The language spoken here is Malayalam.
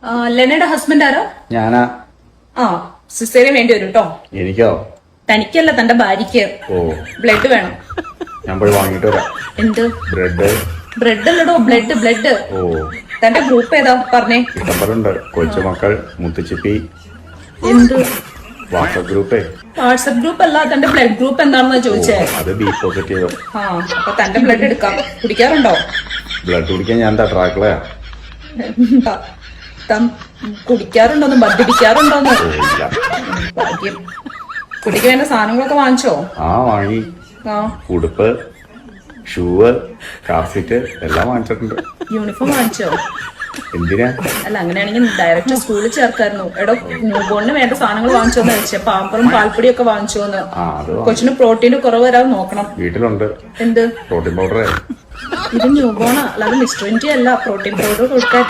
ലെനയുടെ ഹസ്ബൻഡ് ആരോ? ഞാനാ. ആ, സിസേറിയൻ വേണ്ടി വരും കേട്ടോ. എനിക്കോ? തനിക്കല്ല, തന്റെ ഭാര്യക്ക്. ഓ, ബ്ലഡ് വേണം. ഞാൻ പോയി വാങ്ങിട്ട് വരാം. എന്ത് ബ്രെഡ്? ബ്രെഡ് അല്ലടോ, ബ്ലഡ് ബ്ലഡ്. ഓ, തന്റെ ഗ്രൂപ്പ് ഏതാ പറഞ്ഞേ? ഇഷ്ടംപോലുണ്ട്. കൊച്ചുമക്കൾ, മുത്തുച്ചിപ്പി. എന്ത് വാട്സപ്പ് ഗ്രൂപ്പേ? വാട്സപ്പ് ഗ്രൂപ്പ് അല്ല, തന്റെ ബ്ലഡ് ഗ്രൂപ്പ് എന്താണെന്നാ ചോദിച്ചേ. അത് ബി പോസിറ്റീവ്. ആ, അപ്പൊ തന്റെ ബ്ലഡ് എടുക്കാം. കുടിക്കാറുണ്ടോ? ബ്ലഡ് കുടിക്കാൻ ഞാൻ എന്താ ട്രാക്കിളയാ? കുടിക്കാറുണ്ടോന്ന്, മദ്യപിക്കാറുണ്ടോന്ന്? ഓ, ഇല്ല. ഭാഗ്യം. കുട്ടിക്ക് വേണ്ട സാധനങ്ങളൊക്കെ വാങ്ങിച്ചോ? ആ, വാങ്ങി. ആ, ഉടുപ്പ്, ഷൂവ്, കാർസീറ്റ് എല്ലാം വാങ്ങിച്ചിട്ടുണ്ട്. യൂണിഫോം വാങ്ങിച്ചോ? എന്തിനാ? അല്ല, അങ്ങനെയാണെങ്കിൽ ഡയറക്റ്റ് സ്കൂളിൽ ചേർക്കായിരുന്നു. എടോ, ന്യൂബോണിന് വേണ്ട സാധനങ്ങൾ വാങ്ങിച്ചോന്ന് ചോദിച്ചേ. പാമ്പറും പാൽപ്പൊടിയും ഒക്കെ വാങ്ങിച്ചോന്ന്. ആ, അത് കൊച്ചിന് പ്രോട്ടീന്റെ കുറവ് വരാതെ നോക്കണം. വീട്ടിലുണ്ട്. എന്ത് പ്രോട്ടീൻ പൗഡറേ. ഇത് ന്യൂബോണാ, അല്ലാതെ മിസ്റ്റർ ഇന്ത്യ അല്ല. പ്രോട്ടീൻ പൗഡർ കൊടുക്കാൻ